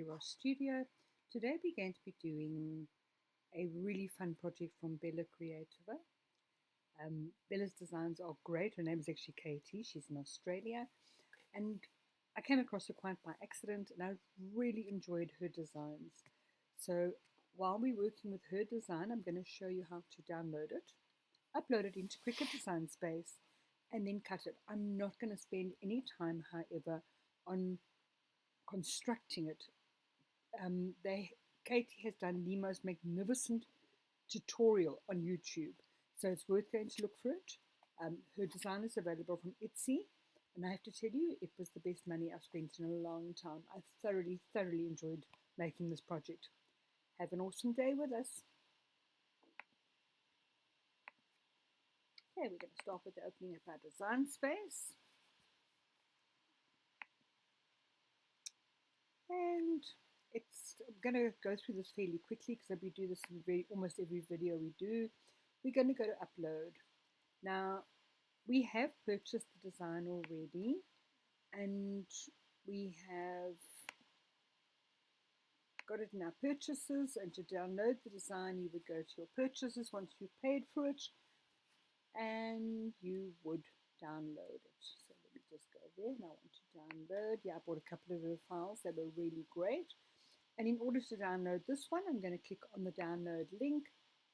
Ross Studio. Today we're going to be doing a really fun project from Bella Creativa. Bella's designs are great. Her name is actually Katie. She's in Australia. And I came across her quite by accident and I really enjoyed her designs. So while we're working with her design, I'm going to show you how to download it, upload it into Cricut Design Space, and then cut it. I'm not going to spend any time, however, on constructing it. Katie has done the most magnificent tutorial on YouTube, so it's worth going to look for it. Her design is available from Etsy, and I have to tell you, it was the best money I've spent in a long time. I thoroughly enjoyed making this project. Have an awesome day with us. Okay, we're going to start with opening up our design space. And I'm going to go through this fairly quickly because we do this in almost every video we do. We're going to go to upload. Now, we have purchased the design already, and we have got it in our purchases. And to download the design, you would go to your purchases once you've paid for it, and you would download it. So let me just go there, and I want to download. Yeah, I bought a couple of her files. They were really great. And in order to download this one, I'm going to click on the download link,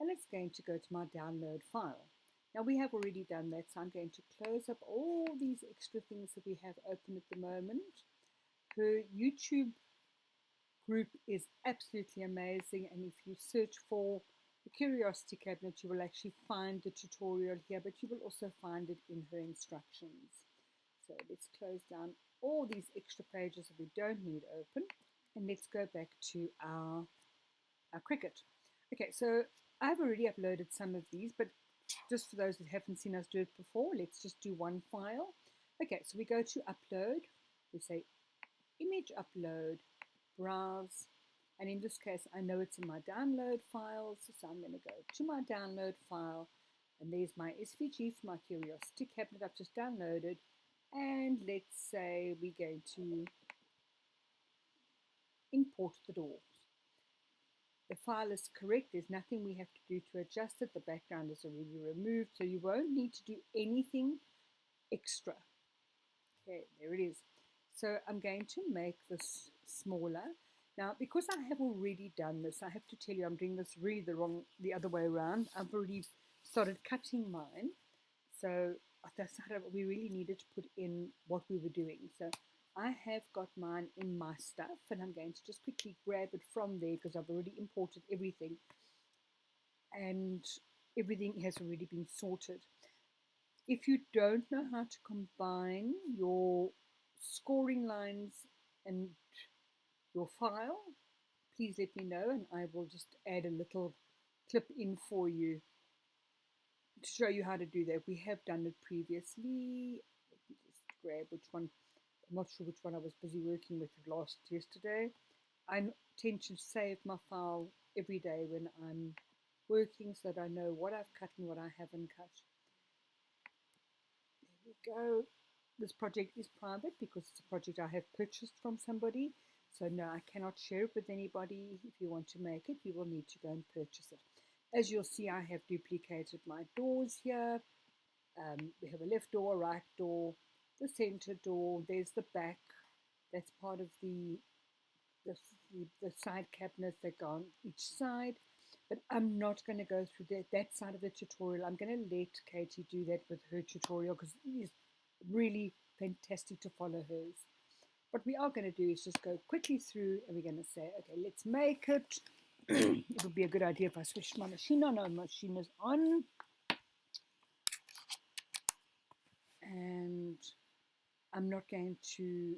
and it's going to go to my download file. Now we have already done that, so I'm going to close up all these extra things that we have open at the moment. Her YouTube group is absolutely amazing, and if you search for the Curiosity Cabinet, you will actually find the tutorial here, but you will also find it in her instructions. So let's close down all these extra pages that we don't need open. And let's go back to our Cricut. Okay, so I've already uploaded some of these, but just for those that haven't seen us do it before, let's just do one file. Okay, so we go to upload, we say image upload, browse, and in this case I know it's in my download files, so I'm going to go to my download file, and there's my SVG for my Curiosity Cabinet I've just downloaded, and let's say we're going to import the doors. The file is correct. There's nothing we have to do to adjust it. The background is already removed, so you won't need to do anything extra. Okay, there it is. So I'm going to make this smaller. Now, because I have already done this, I have to tell you I'm doing this really the other way around. I've already started cutting mine. So I decided we really needed to put in what we were doing. So I have got mine in my stuff, and I'm going to just quickly grab it from there because I've already imported everything and everything has already been sorted. If you don't know how to combine your scoring lines and your file, please let me know and I will just add a little clip in for you to show you how to do that. We have done it previously. Let me just grab which one. I'm not sure which one I was busy working with yesterday. I tend to save my file every day when I'm working so that I know what I've cut and what I haven't cut. There we go. This project is private because it's a project I have purchased from somebody. So no, I cannot share it with anybody. If you want to make it, you will need to go and purchase it. As you'll see, I have duplicated my doors here. We have a left door, right door, the center door, there's the back, that's part of the side cabinets that go on each side, but I'm not going to go through that side of the tutorial. I'm going to let Katie do that with her tutorial because it is really fantastic to follow hers. What we are going to do is just go quickly through and we're going to say, okay, let's make it. It would be a good idea if I switched my machine on. My machine is on. And I'm not going to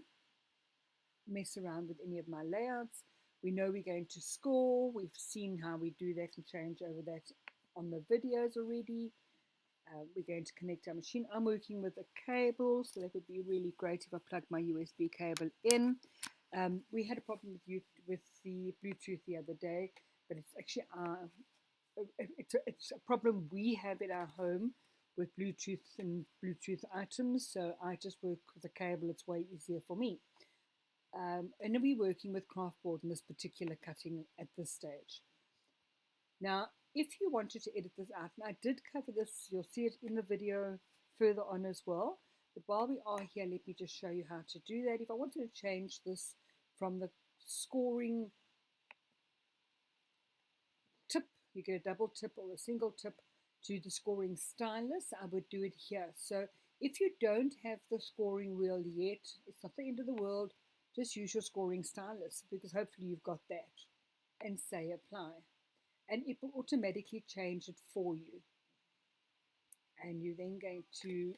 mess around with any of my layouts. We know we're going to score. We've seen how we do that and change over that on the videos already. We're going to connect our machine. I'm working with a cable, so that would be really great if I plug my USB cable in. We had a problem with the Bluetooth the other day, but it's actually it's a problem we have in our home with Bluetooth and Bluetooth items, so I just work with a cable. It's way easier for me. and we're working with craft board in this particular cutting at this stage. Now, if you wanted to edit this out, and I did cover this, you'll see it in the video further on as well. But while we are here, let me just show you how to do that. If I wanted to change this from the scoring tip, you get a double tip or a single tip, to the scoring stylus, I would do it here. So if you don't have the scoring wheel yet, it's not the end of the world. Just use your scoring stylus, because hopefully you've got that, and say apply. And it will automatically change it for you. And you're then going to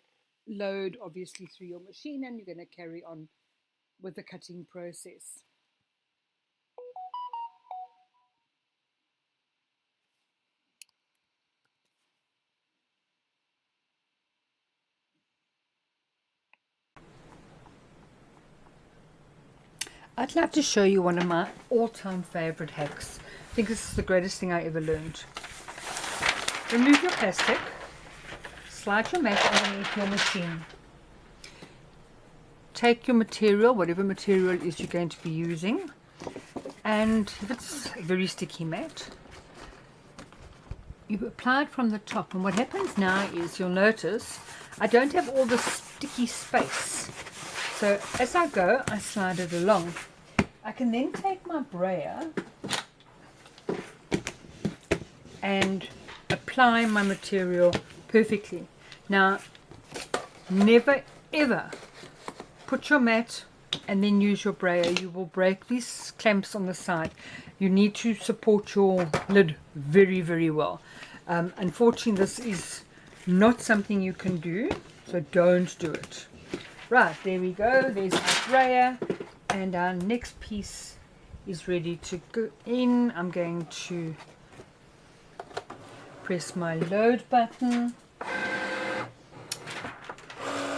load, obviously, through your machine, and you're going to carry on with the cutting process. I'd like to show you one of my all-time favorite hacks. I think this is the greatest thing I ever learned. Remove your plastic, slide your mat underneath your machine. Take your material, whatever material it is you're going to be using, and if it's a very sticky mat, you apply it from the top. And what happens now is, you'll notice I don't have all the sticky space. So as I go, I slide it along. I can then take my brayer and apply my material perfectly. Now, never ever put your mat and then use your brayer. You will break these clamps on the side. You need to support your lid very, very well. Unfortunately, this is not something you can do, so don't do it. Right, there we go. There's our brayer, and our next piece is ready to go in. I'm going to press my load button,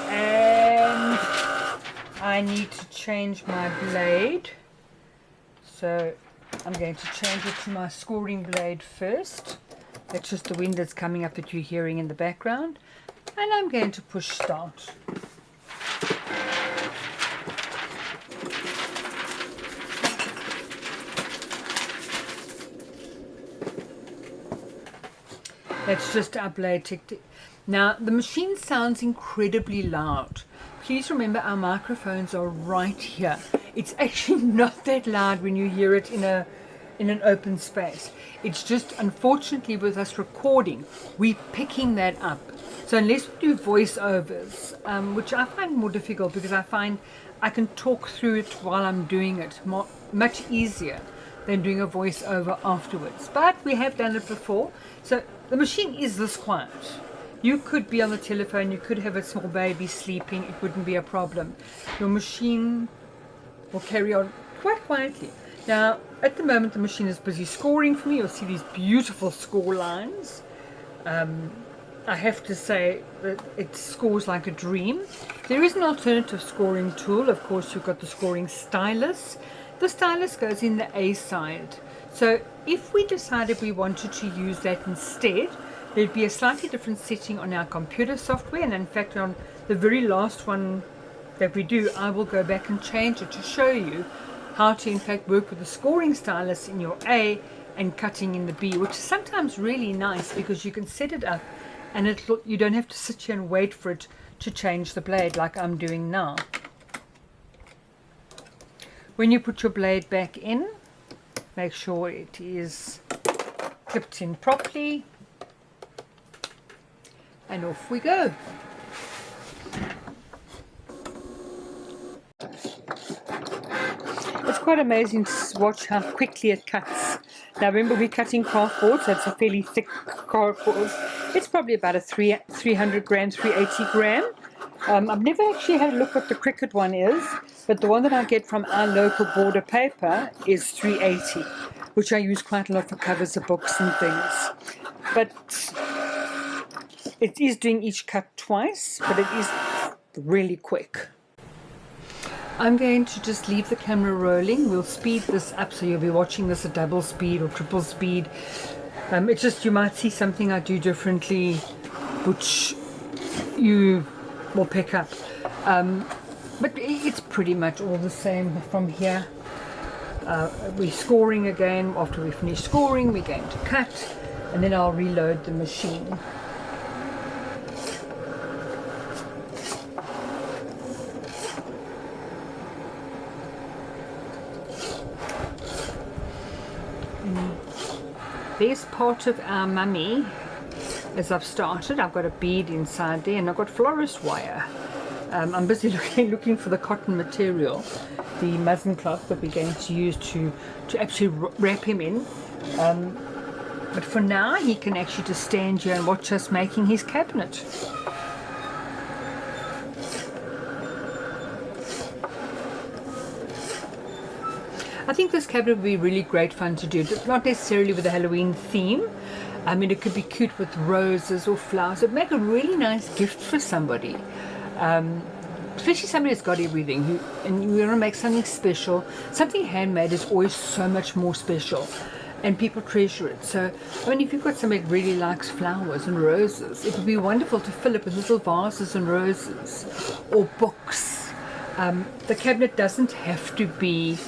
and I need to change my blade, so I'm going to change it to my scoring blade first. That's just the wind that's coming up that you're hearing in the background, and I'm going to push start. That's just our blade tick. Now, the machine sounds incredibly loud. Please remember, our microphones are right here. It's actually not that loud when you hear it in an open space. It's just, unfortunately, with us recording, we're picking that up. So unless we do voiceovers, which I find more difficult, because I find I can talk through it while I'm doing it much easier than doing a voiceover afterwards. But we have done it before. So the machine is this quiet. You could be on the telephone, you could have a small baby sleeping, it wouldn't be a problem. Your machine will carry on quite quietly. Now, at the moment, the machine is busy scoring for me. You'll see these beautiful score lines. I have to say that it scores like a dream. There is an alternative scoring tool. Of course, you've got the scoring stylus. The stylus goes in the A side. So if we decided we wanted to use that instead, there'd be a slightly different setting on our computer software. And in fact, on the very last one that we do, I will go back and change it to show you how to in fact work with the scoring stylus in your A and cutting in the B, which is sometimes really nice because you can set it up and you don't have to sit here and wait for it to change the blade like I'm doing now. When you put your blade back in, make sure it is clipped in properly, and off we go. It's quite amazing to watch how quickly it cuts. Now remember, we're cutting cardboard, so it's a fairly thick cardboard. It's probably about a 300 gram, 380 gram. I've never actually had a look what the Cricut one is, but the one that I get from our local border paper is 380, which I use quite a lot for covers of books and things. But it is doing each cut twice, but it is really quick. I'm going to just leave the camera rolling. We'll speed this up, so you'll be watching this at double speed or triple speed. It's just, you might see something I do differently, which you will pick up. but it's pretty much all the same from here. We're scoring again. After we finish scoring, we're going to cut, and then I'll reload the machine. There's part of our mummy as I've started. I've got a bead inside there, and I've got florist wire. I'm busy looking for the cotton material, the muslin cloth that we're going to use to actually wrap him in. But for now, he can actually just stand here and watch us making his cabinet. I think this cabinet would be really great fun to do, not necessarily with a Halloween theme. I mean, it could be cute with roses or flowers. It'd make a really nice gift for somebody, especially somebody that's got everything, and you want to make something special. Something handmade is always so much more special, and people treasure it. So, I mean, if you've got somebody that really likes flowers and roses, it would be wonderful to fill it with little vases and roses, or books. The cabinet doesn't have to be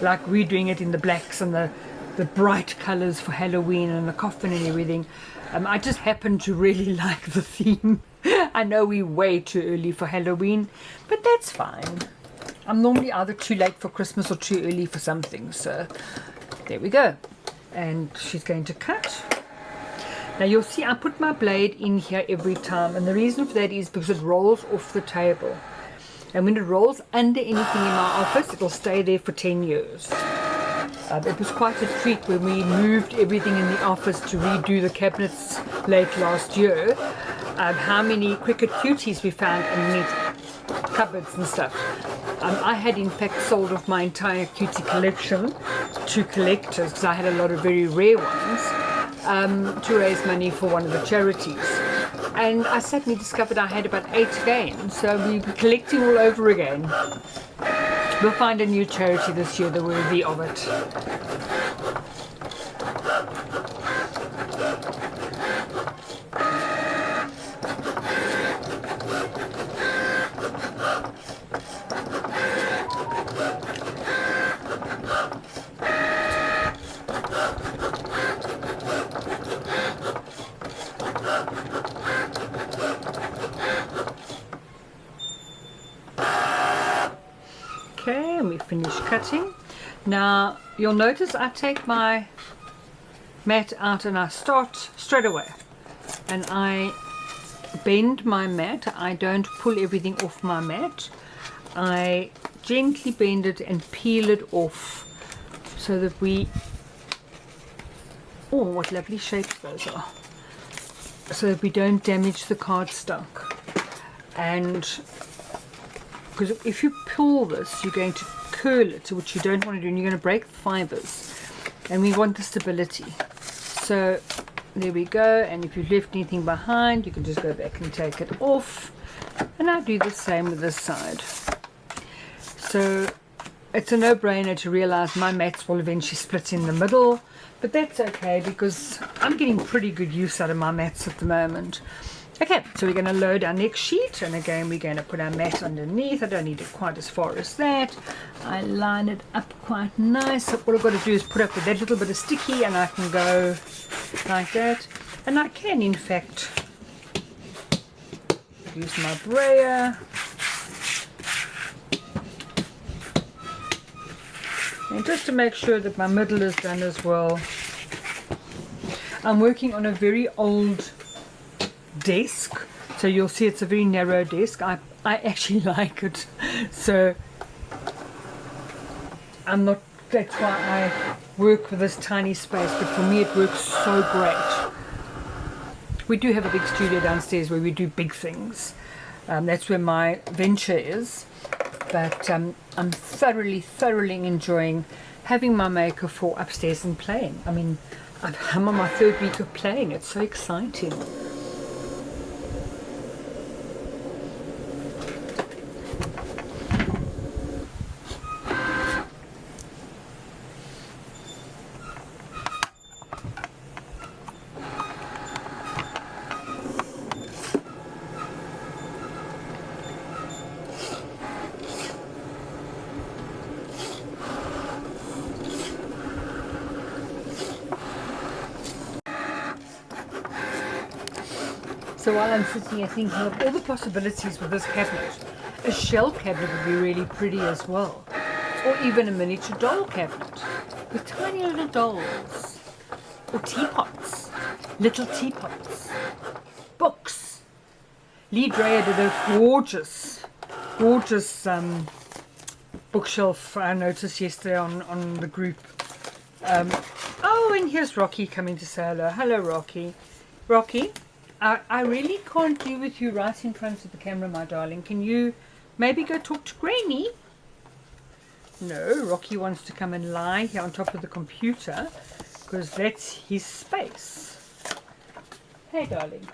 like we're doing it in the blacks and the bright colors for Halloween and the coffin and everything. I just happen to really like the theme. I know we're way too early for Halloween, but that's fine. I'm normally either too late for Christmas or too early for something. So there we go. And she's going to cut. Now you'll see I put my blade in here every time, and the reason for that is because it rolls off the table. And when it rolls under anything in my office, it'll stay there for 10 years. It was quite a treat when we moved everything in the office to redo the cabinets late last year. How many Cricut cuties we found underneath cupboards and stuff. I had in fact sold off my entire cutie collection to collectors because I had a lot of very rare ones to raise money for one of the charities. And I suddenly discovered I had about 8 again, so we'll be collecting all over again. We'll find a new charity this year, the worthy of it. Okay, and we finish cutting. Now you'll notice I take my mat out and I start straight away, and I bend my mat. I don't pull everything off my mat. I gently bend it and peel it off so that we, oh what lovely shapes those are, so that we don't damage the cardstock. And because if you pull this, you're going to curl it, which you don't want to do, and you're going to break the fibers, and we want the stability. So there we go. And if you've left anything behind, you can just go back and take it off, and I do the same with this side. So it's a no-brainer to realize my mats will eventually split in the middle, but that's okay because I'm getting pretty good use out of my mats at the moment. Okay, so we're going to load our next sheet, and again we're going to put our mat underneath. I don't need it quite as far as that. I line it up quite nice. So what I've got to do is put up with that little bit of sticky, and I can go like that. And I can in fact use my brayer and just to make sure that my middle is done as well. I'm working on a very old desk, so you'll see it's a very narrow desk. I actually like it, so that's why I work with this tiny space, but for me it works so great. We do have a big studio downstairs where we do big things. That's where my venture is, but I'm thoroughly enjoying having my Maker for upstairs and playing. I mean, I'm on my 3rd week of playing. It's so exciting. So while I'm sitting here thinking of all the possibilities with this cabinet, a shell cabinet would be really pretty as well. Or even a miniature doll cabinet with tiny little dolls. Or teapots, little teapots. Books. Lee Dreyer did a gorgeous bookshelf I noticed yesterday on the group. Oh, and here's Rocky coming to say hello. Hello, Rocky. Rocky, I really can't do with you right in front of the camera, my darling. Can you maybe go talk to Granny? No, Rocky wants to come and lie here on top of the computer because that's his space. Hey, darling.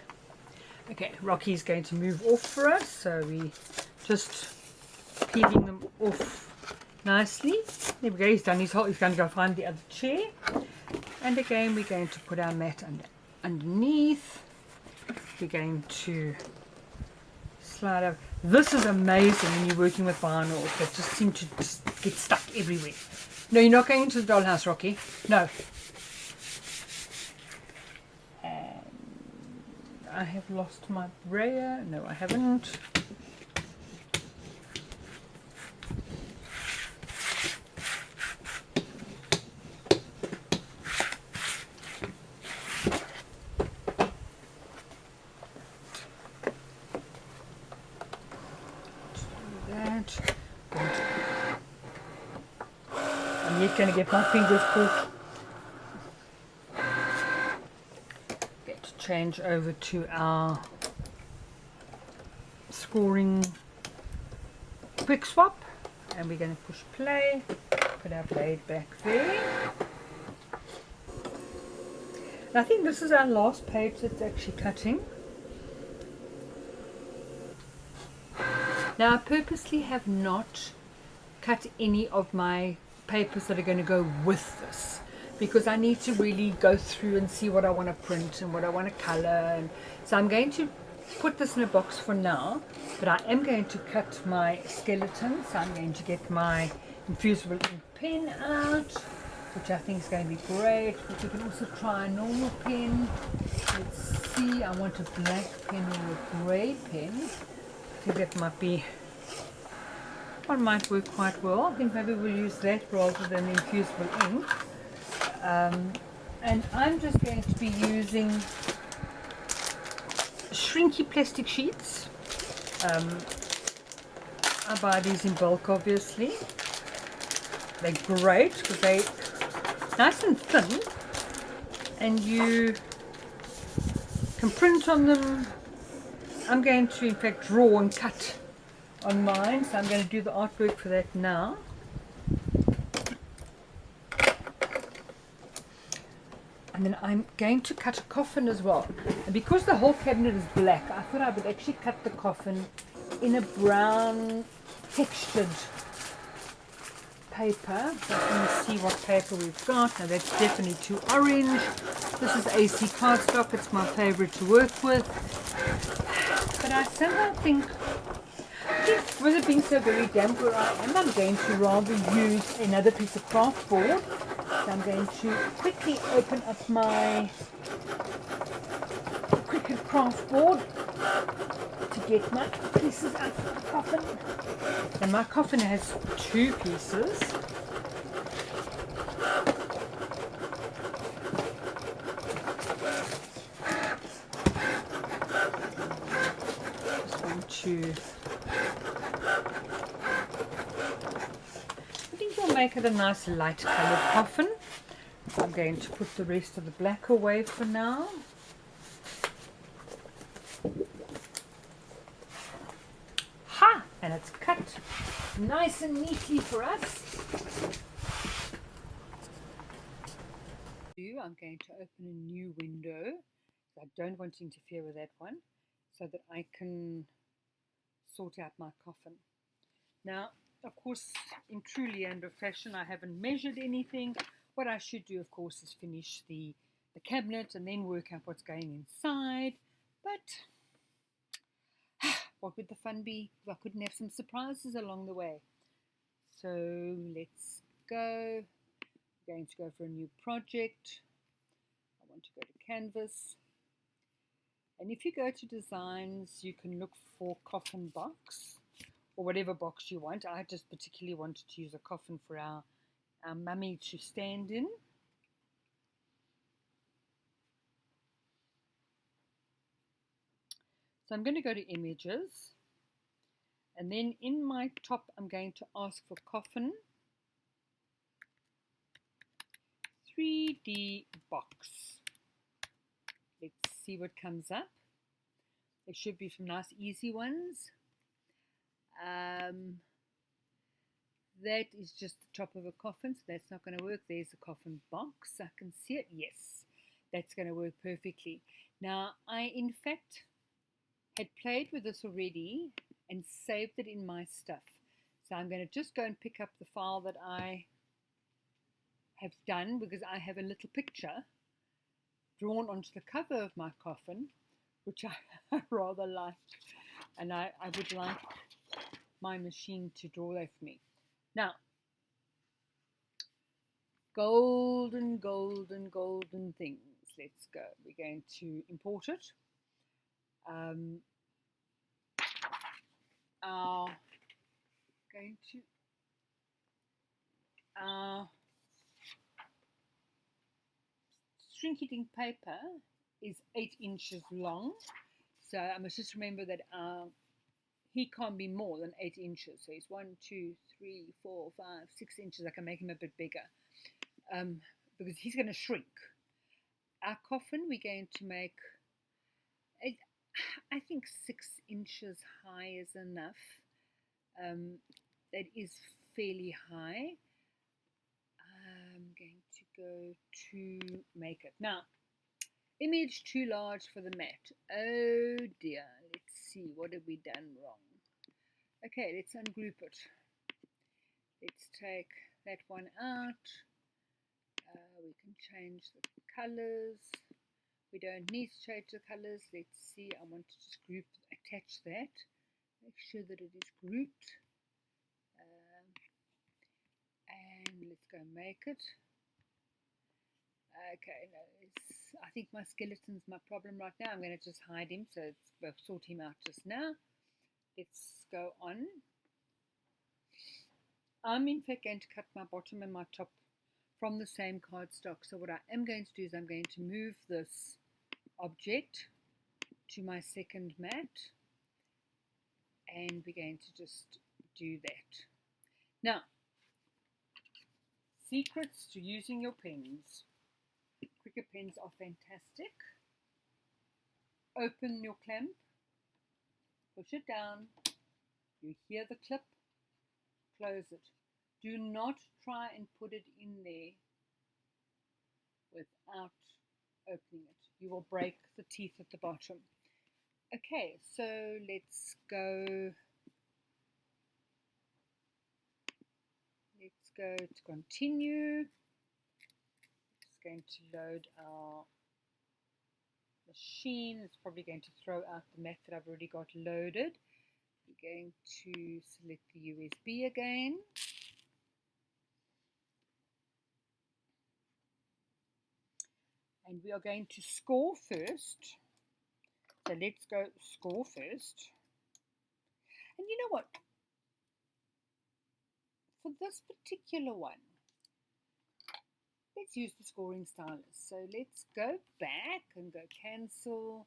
Okay, Rocky's going to move off for us, so we just peeling them off nicely. There we go, he's done his whole, he's going to go find the other chair. And again, we're going to put our mat underneath. We're going to slide over. This is amazing when you're working with vinyls that just seem to just get stuck everywhere. No, you're not going into the dollhouse, Rocky. No. I have lost my brayer. No, I haven't. That. I'm yet going to get my fingers caught. Change over to our scoring quick swap, and we're going to push play, put our blade back there. And I think this is our last page that's actually cutting. Now I purposely have not cut any of my papers that are going to go with this, because I need to really go through and see what I want to print and what I want to color. And so I'm going to put this in a box for now, but I am going to cut my skeleton. So I'm going to get my infusible ink pen out, which I think is going to be great. But you can also try a normal pen. Let's see, I want a black pen or a grey pen. I think that might be, one might work quite well. I think maybe we'll use that rather than infusible ink. And I'm just going to be using shrinky plastic sheets. I buy these in bulk, obviously. They're great because they're nice and thin, and you can print on them. I'm going to in fact draw and cut on mine, so I'm going to do the artwork for that now. And then I'm going to cut a coffin as well. And because the whole cabinet is black, I thought I would actually cut the coffin in a brown textured paper. So let me see what paper we've got. Now that's definitely too orange. This is AC cardstock. It's my favorite to work with. But I somehow think with it being so very damp where I am, I'm going to rather use another piece of craft board. So I'm going to quickly open up my Cricut craft board to get my pieces out of the coffin. And my coffin has two pieces. Just want to, I think we'll make it a nice light coloured coffin. I'm going to put the rest of the black away for now. Ha! And it's cut nice and neatly for us. I'm going to open a new window. I don't want to interfere with that one, so that I can sort out my coffin. Now, of course, in true Leander fashion, I haven't measured anything. What I should do, of course, is finish the cabinet and then work out what's going inside. But what would the fun be if I couldn't have some surprises along the way? So let's go. I'm going to go for a new project. I want to go to Canvas. And if you go to designs, you can look for coffin box or whatever box you want. I just particularly wanted to use a coffin for our mummy to stand in. So I'm going to go to images, and then in my top I'm going to ask for coffin 3D box. Let's see what comes up. There should be some nice easy ones. That is just the top of a coffin, so that's not going to work. There's a coffin box. I can see it. Yes, that's going to work perfectly. Now, I in fact had played with this already and saved it in my stuff. So I'm going to just go and pick up the file that I have done, because I have a little picture drawn onto the cover of my coffin, which I rather like, and I would like my machine to draw that for me. Now, golden, golden, golden things. Let's go. We're going to import it. Our shrink-eating paper is 8 inches long, so I must just remember that he can't be more than 8 inches. So he's 1, 2, 3, 4, 5, 6 inches. I can make him a bit bigger because he's going to shrink. Our coffin, we're going to make, I think 6 inches high is enough. That is fairly high. I'm going to go to make it. Now, image too large for the mat. Oh dear. Let's see. What have we done wrong? Okay, let's ungroup it. Let's take that one out. We can change the colors. We don't need to change the colors. Let's see. I want to just attach that. Make sure that it is grouped. And let's go make it. Okay, no, I think my skeleton's my problem right now. I'm going to just hide him, so we'll sort him out just now. Let's go on. I'm in fact going to cut my bottom and my top from the same cardstock. So what I am going to do is I'm going to move this object to my second mat, and we're going to just do that. Now, secrets to using your pens. Cricut pens are fantastic. Open your clamp, push it down, you hear the clip, close it. Do not try and put it in there without opening it. You will break the teeth at the bottom. Okay, so let's go. Let's go to continue. It's going to load our machine. It's probably going to throw out the mat that I've already got loaded. We're going to select the USB again. And we are going to score first. So let's go score first. And you know what? For this particular one, let's use the scoring stylus. So let's go back and go cancel.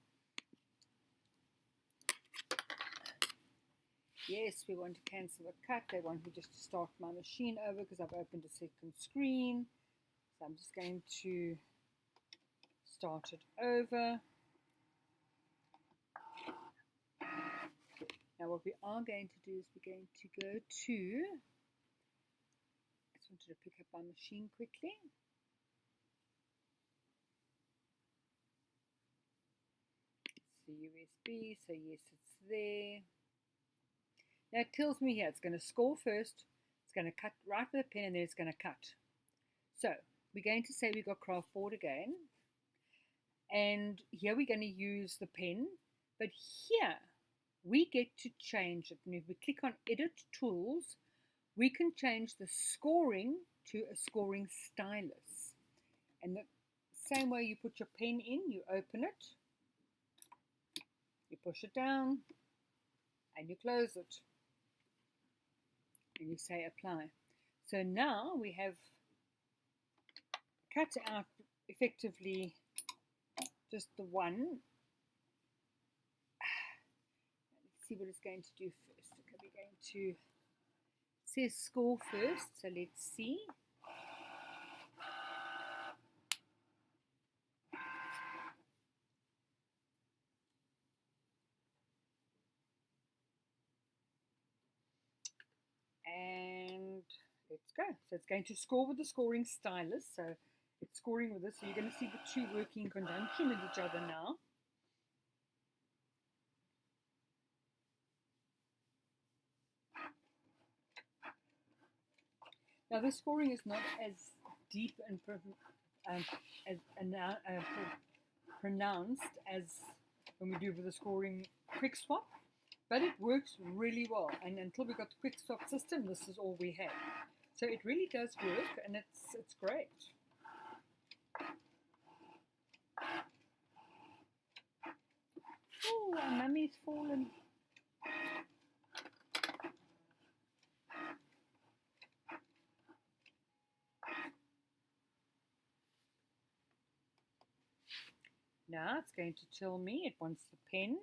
Yes, we want to cancel the cut. They want me just to start my machine over because I've opened a second screen. So I'm just going to start it over. Now what we are going to do is we're going to go to, I just wanted to pick up my machine quickly. It's the USB, so yes, it's there. Now it tells me here it's going to score first, it's going to cut right with a pen, and then it's going to cut. So we're going to say we've got craft board again, and here we're going to use the pen, but here we get to change it. And if we click on edit tools, we can change the scoring to a scoring stylus. And the same way you put your pen in, you open it, You push it down and you close it and you say apply. So now we have cut out effectively just the one. Let's see what it's going to do first. Okay, we're going to, it says score first, so let's see. And let's go. So it's going to score with the scoring stylus. So it's scoring with this. So you're going to see the two working in conjunction with each other now. Now the scoring is not as deep and pronounced as when we do with the scoring quick swap, but it works really well. And until we got the quick swap system, this is all we had. So it really does work, and it's great. Oh, our mummy's fallen. Now it's going to tell me it wants the pen.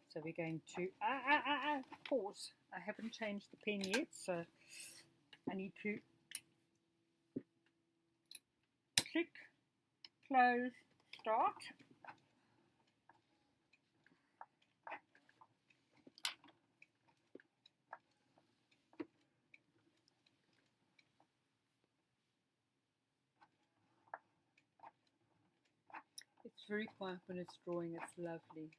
So we're going to pause. I haven't changed the pen yet, so I need to click, close, start. It's very quiet when it's drawing. It's lovely.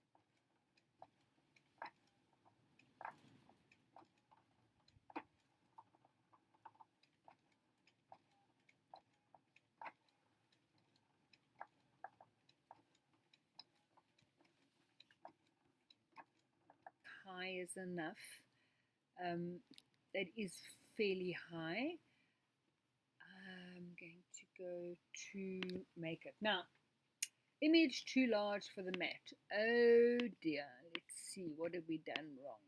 High is enough. That is fairly high. I'm going to go to make it. Now, image too large for the mat. Oh dear. Let's see. What have we done wrong?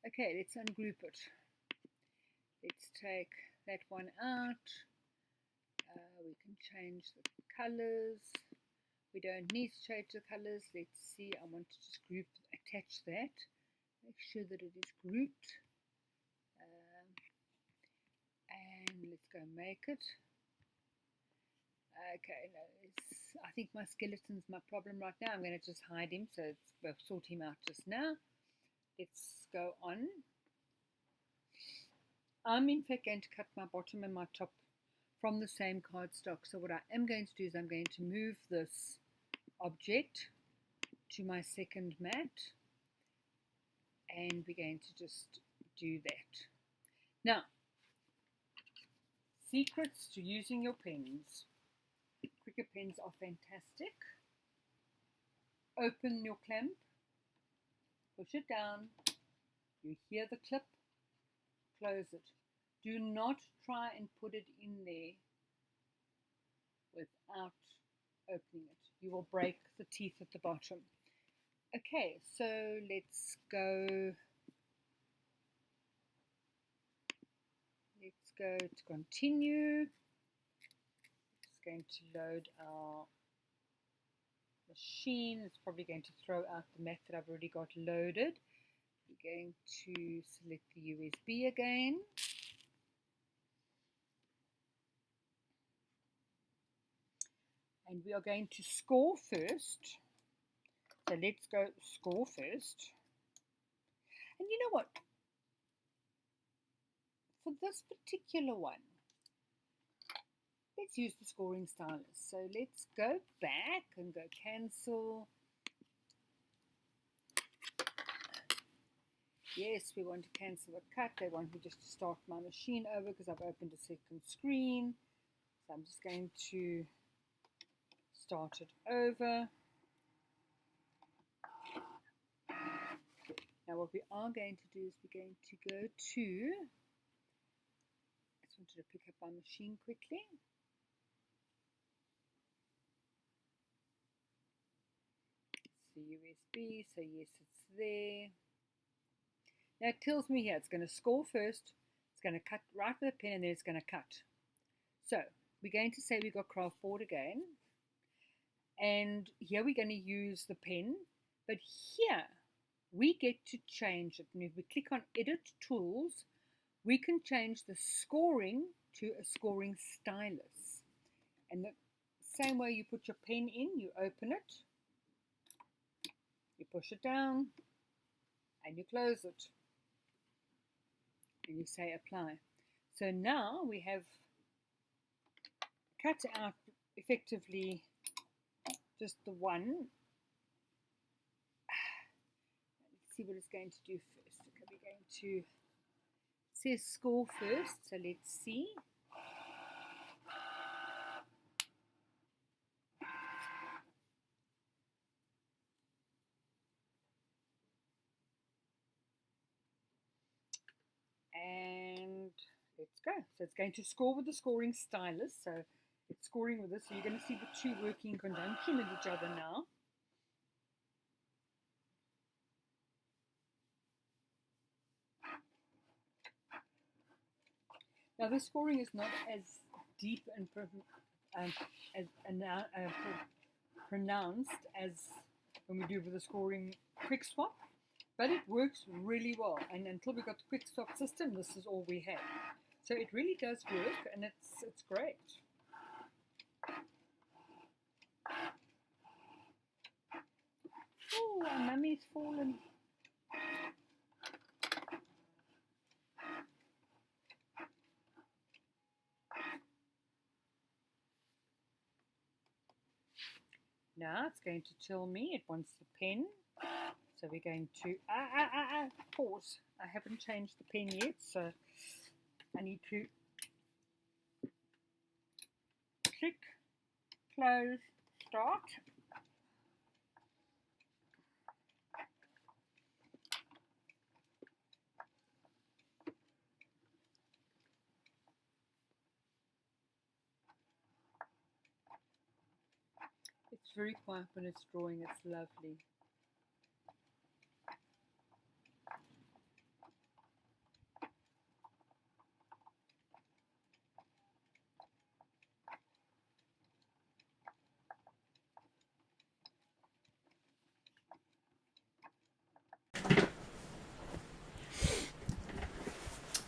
Okay, let's ungroup it. Let's take that one out. We can change the colors. We don't need to change the colors. Let's see. I want to just group, attach that. Make sure that it is grouped. And let's go make it. Okay, no, I think my skeleton's my problem right now. I'm going to just hide him, so we'll sort him out just now. Let's go on. I'm in fact going to cut my bottom and my top from the same cardstock. So what I am going to do is I'm going to move this object to my second mat, and we're going to just do that. Now, secrets to using your pens. Cricut pens are fantastic. Open your clamp, push it down, you hear the clip, close it. Do not try and put it in there without opening it. You will break the teeth at the bottom. Okay, so let's go. Let's go to continue. It's going to load our machine. It's probably going to throw out the mat that I've already got loaded. We're going to select the USB again. And we are going to score first. So let's go score first. And you know what? For this particular one, let's use the scoring stylus. So let's go back and go cancel. Yes, we want to cancel the cut. They want me just to start my machine over because I've opened a second screen. So I'm just going to start it over. Now what we are going to do is we're going to go to, I just wanted to pick up my machine quickly. the USB, so yes, it's there. Now it tells me here it's going to score first, it's going to cut right with a pen, and then it's going to cut. So we're going to say we've got craft board again, and here we're going to use the pen, but here we get to change it. And if we click on Edit Tools, we can change the scoring to a scoring stylus. And the same way you put your pen in, you open it, you push it down, and you close it. And you say apply. So now we have cut out effectively just the one. Let's see what it's going to do first. Okay, we're going to, it says score first, so let's see. And let's go. So it's going to score with the scoring stylus. So it's scoring with this. So you're going to see the two working in conjunction with each other now. Now the scoring is not as deep and pronounced as when we do with the scoring quick swap, but it works really well. And until we got the quick swap system, this is all we have. So it really does work, and it's great. Oh, our mummy's fallen. Now it's going to tell me it wants the pen. So we're going to pause. I haven't changed the pen yet, so I need to click, close, start. It's very quiet when it's drawing, it's lovely.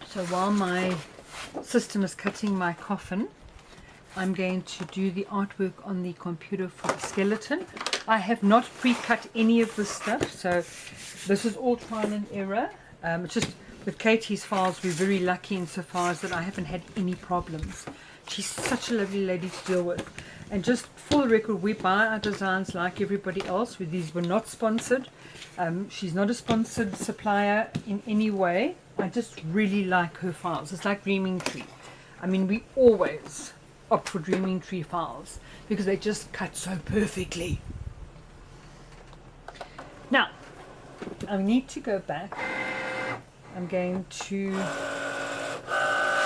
So while my system is cutting my coffin, I'm going to do the artwork on the computer for the skeleton. I have not pre-cut any of this stuff, so this is all trial and error. It's just with Katie's files, we're very lucky insofar as that I haven't had any problems. She's such a lovely lady to deal with. And just for the record, we buy our designs like everybody else. These were not sponsored. She's not a sponsored supplier in any way. I just really like her files. It's like Dreaming Tree. I mean, we always opt for Dreaming Tree files because they just cut so perfectly. Now, I need to go back. I'm going to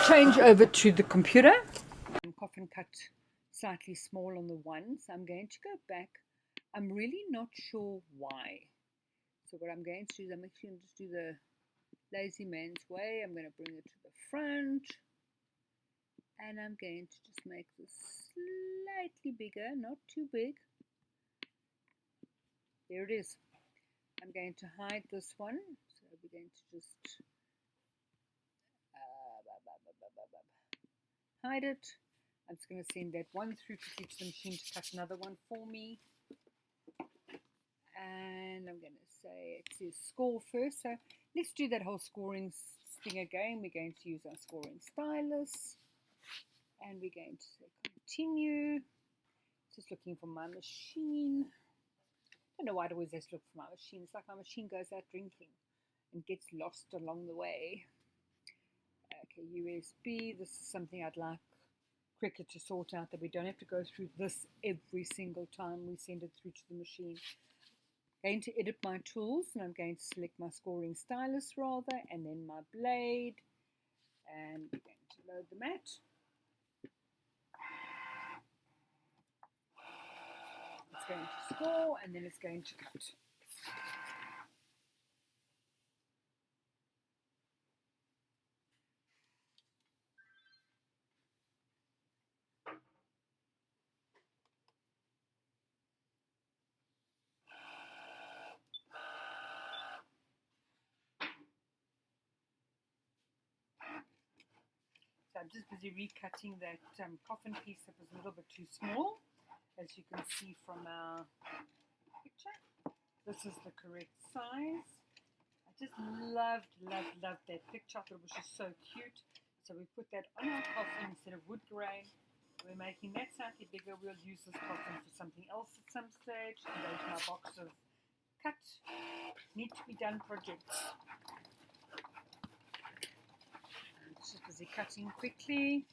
change over to the computer. Coffin cut slightly small on the one, so I'm going to go back. I'm really not sure why. So what I'm going to do is I'm actually going to just do the lazy man's way. I'm going to bring it to the front, and I'm going to just make this slightly bigger, not too big. There it is. I'm going to hide this one, so we're going to just hide it. I'm just going to send that one through to teach the machine to cut another one for me. And I'm going to say it says score first. So let's do that whole scoring thing again. We're going to use our scoring stylus. And we're going to say continue. Just looking for my machine. I don't know why it always has to look for my machine. It's like my machine goes out drinking and gets lost along the way. Okay, USB. This is something I'd like Cricut to sort out, that we don't have to go through this every single time we send it through to the machine. I'm going to edit my tools, and I'm going to select my scoring stylus rather, and then my blade, and we're going to load the mat. It's going to score, and then it's going to cut. So I'm just busy recutting that coffin piece that was a little bit too small, as you can see from our picture. This is the correct size. I just loved that picture. I thought it was just so cute. So we put that on our coffin instead of wood grain. We're making that slightly bigger. We'll use this coffin for something else at some stage. And go to my box of cut, need to be done projects. Just busy cutting quickly.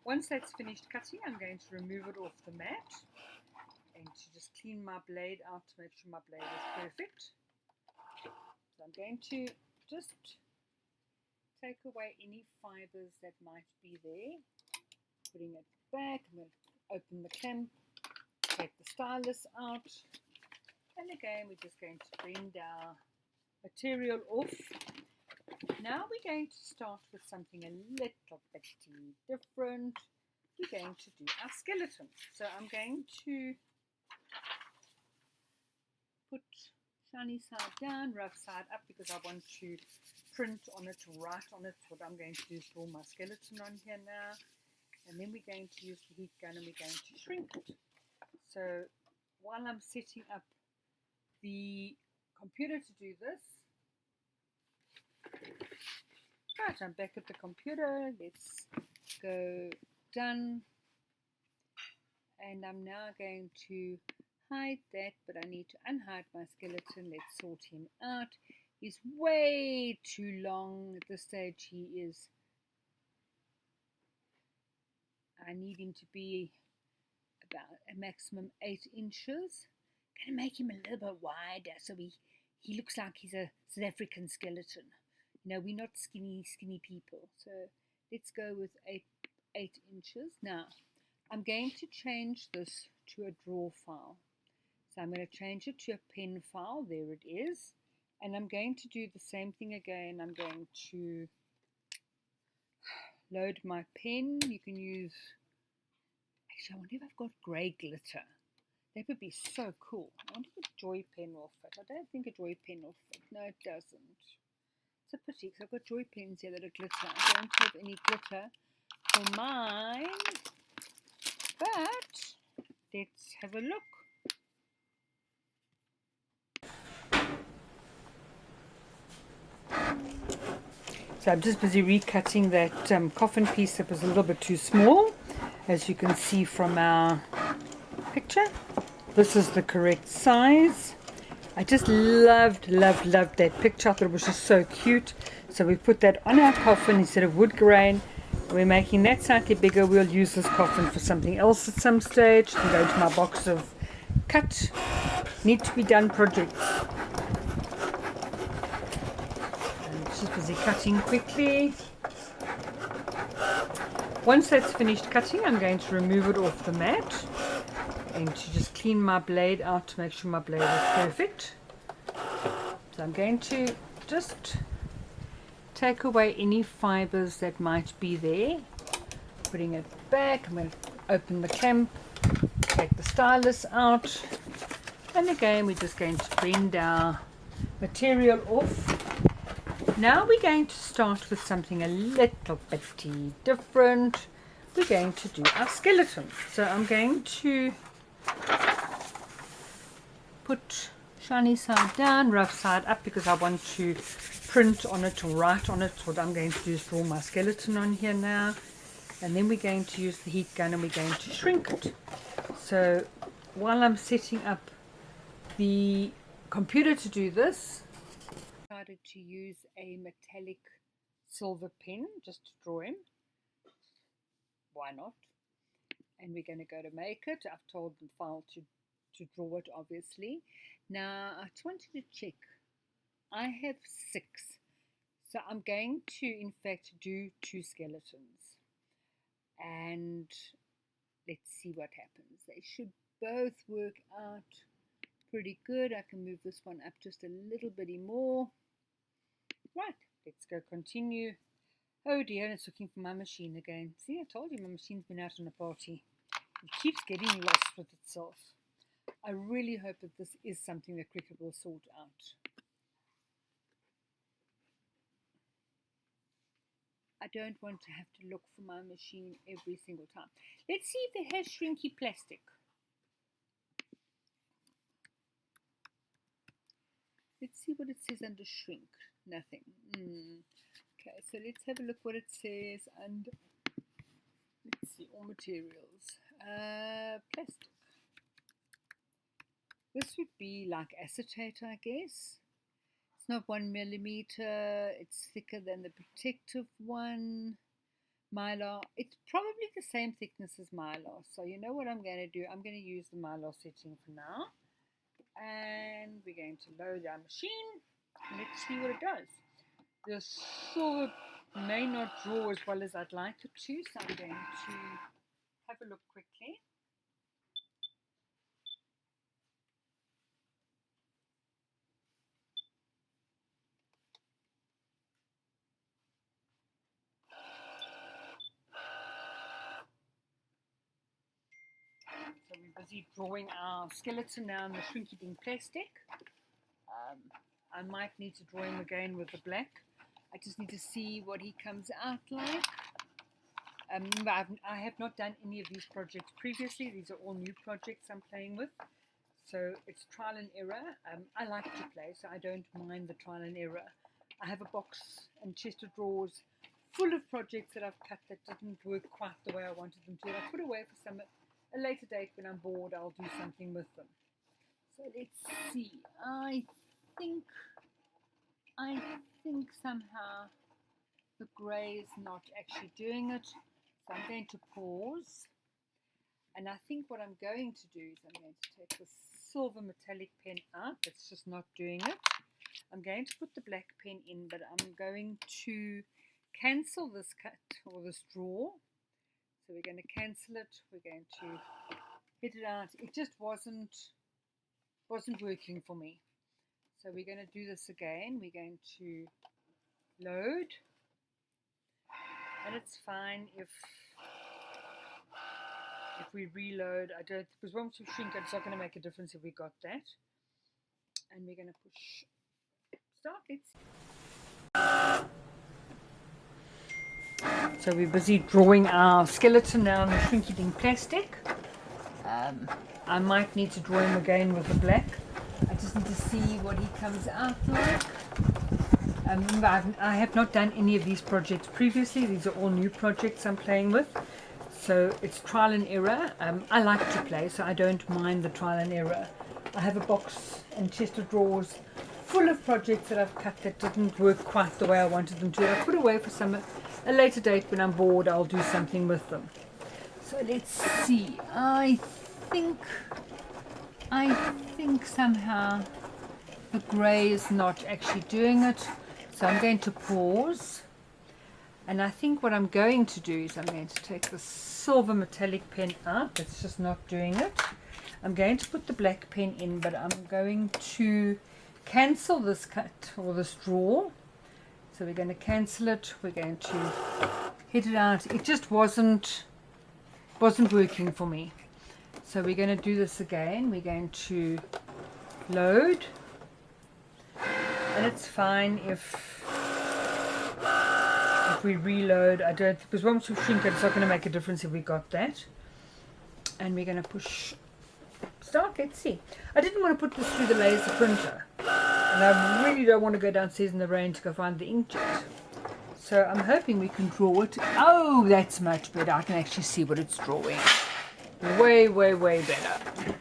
Once that's finished cutting, I'm going to remove it off the mat and to just clean my blade out to make sure my blade is perfect. So I'm going to just take away any fibers that might be there. Putting it back, I'm going to open the clamp, take the stylus out, and again we're just going to bend our material off. Now we're going to start with something a little bit different. We're going to do our skeleton. So I'm going to put shiny side down, rough side up, because I want to print on it, write on it. What I'm going to do is draw my skeleton on here now. And then we're going to use the heat gun and we're going to shrink it. So while I'm setting up the computer to do this, right, I'm back at the computer. Let's go done. And I'm now going to hide that, but I need to unhide my skeleton. Let's sort him out. He's way too long at this stage. He is, I need him to be about a maximum 8 inches. I'm going to make him a little bit wider so he looks like he's a South African skeleton. You know, we're not skinny people. So let's go with 8 inches. Now, I'm going to change this to a draw file. So I'm going to change it to a pen file. There it is. And I'm going to do the same thing again. I'm going to load my pen. You can use, actually, I wonder if I've got grey glitter. That would be so cool. I wonder if a joy pen will fit. I don't think a joy pen will fit. No, it doesn't. It's a pity because I've got joy pens here that are glitter. I don't have any glitter for mine. But let's have a look. So I'm just busy recutting that coffin piece that was a little bit too small, as you can see from our picture. This is the correct size. I just loved that picture. I thought it was just so cute. So we put that on our coffin instead of wood grain. We're making that slightly bigger. We'll use this coffin for something else at some stage. And go to my box of cut, need to be done projects. And just busy cutting quickly. Once that's finished cutting, I'm going to remove it off the mat and to just clean my blade out to make sure my blade is perfect. So I'm going to just take away any fibers that might be there. Putting it back, I'm going to open the clamp, take the stylus out, and again we're just going to bend our material off. Now we're going to start with something a little bit different. We're going to do our skeleton. So I'm going to put shiny side down, rough side up, because I want to print on it or write on it. What I'm going to do is draw my skeleton on here now. And then we're going to use the heat gun and we're going to shrink it. So while I'm setting up the computer to do this, I decided to use a metallic silver pen just to draw him. Why not? And we're going to go to make it. I've told the file to draw it, obviously. Now I just wanted to check. I have 6. So I'm going to, in fact, do 2 skeletons. And let's see what happens. They should both work out pretty good. I can move this one up just a little bit more. Right, let's go continue. Oh dear, and it's looking for my machine again. See, I told you my machine's been out on a party. It keeps getting lost with itself. I really hope that this is something that Cricut will sort out. I don't want to have to look for my machine every single time. Let's see if it has shrinky plastic. Let's see what it says under shrink. Nothing. Okay, so let's have a look what it says under, let's see, all materials. Plastic. This would be like acetate, I guess. It's not 1 millimeter. It's thicker than the protective one. Mylar. It's probably the same thickness as Mylar. So you know what I'm going to do? I'm going to use the Mylar setting for now. And we're going to load our machine. Let's see what it does. The silver may not draw as well as I'd like it to, so I'm going to have a look quickly. So we're busy drawing our skeleton now in the shrinky ding plastic. I might need to draw him again with the black. I just need to see what he comes out like. I have not done any of these projects previously. These are all new projects I'm playing with. So it's trial and error. I like to play, so I don't mind the trial and error. I have a box and chest of drawers full of projects that I've cut that didn't work quite the way I wanted them to. I put away for a later date when I'm bored. I'll do something with them. So let's see. I think somehow the grey is not actually doing it. So I'm going to pause. And I think what I'm going to do is I'm going to take the silver metallic pen out. It's just not doing it. I'm going to put the black pen in, but I'm going to cancel this cut or this draw. So we're going to cancel it. We're going to hit it out. It just wasn't working for me. So we're going to do this again. We're going to load. And it's fine if we reload. I don't, because once we shrink it, it's not going to make a difference if we got that. And we're going to push start. So we're busy drawing our skeleton now in the shrinky ding plastic. I might need to draw him again with the black. I just need to see what he comes out like. I have not done any of these projects previously. These are all new projects I'm playing with. So it's trial and error. I like to play, so I don't mind the trial and error. I have a box and chest of drawers full of projects that I've cut that didn't work quite the way I wanted them to. I put away for a later date when I'm bored. I'll do something with them. So let's see. I think somehow the grey is not actually doing it. So I'm going to pause. And I think what I'm going to do is I'm going to take the silver metallic pen out. It's just not doing it. I'm going to put the black pen in, but I'm going to cancel this cut or this draw. So we're going to cancel it. We're going to hit it out. It just wasn't working for me. So we're going to do this again. We're going to load. And it's fine if we reload. I don't, because once we shrink it, it's not going to make a difference if we got that. And we're going to push start. Let's see. I didn't want to put this through the laser printer. And I really don't want to go downstairs in the rain to go find the inkjet. So I'm hoping we can draw it. Oh, that's much better. I can actually see what it's drawing. Way, way, way better.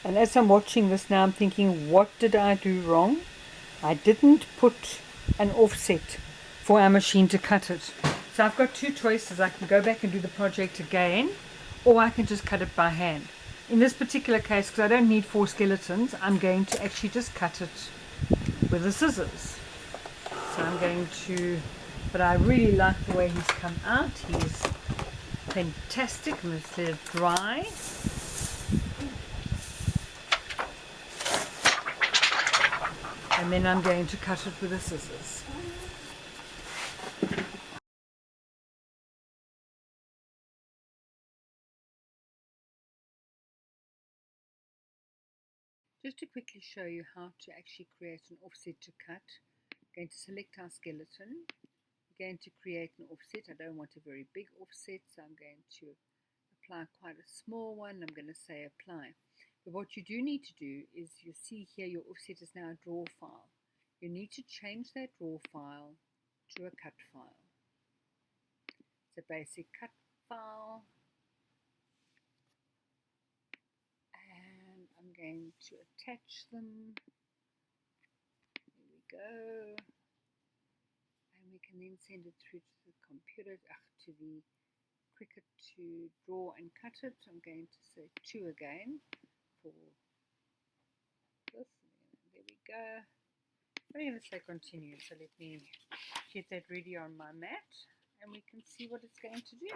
And as I'm watching this now, I'm thinking, what did I do wrong? I didn't put an offset for our machine to cut it. So I've got two choices. I can go back and do the project again, or I can just cut it by hand. In this particular case, because I don't need 4 skeletons, I'm going to actually just cut it with the scissors. So I'm going to but I really like the way he's come out. He's fantastic. I'm going to let it dry. And then I'm going to cut it with the scissors. Just to quickly show you how to actually create an offset to cut, I'm going to select our skeleton. I'm going to create an offset. I don't want a very big offset, so I'm going to apply quite a small one. I'm going to say apply. But what you do need to do is, you see here your offset is now a draw file. You need to change that draw file to a cut file. It's a basic cut file. And I'm going to attach them. There we go. And we can then send it through to the computer, to the Cricut to draw and cut it. I'm going to say 2 again for this. There we go. I'm going to say continue. So let me get that ready on my mat and we can see what it's going to do.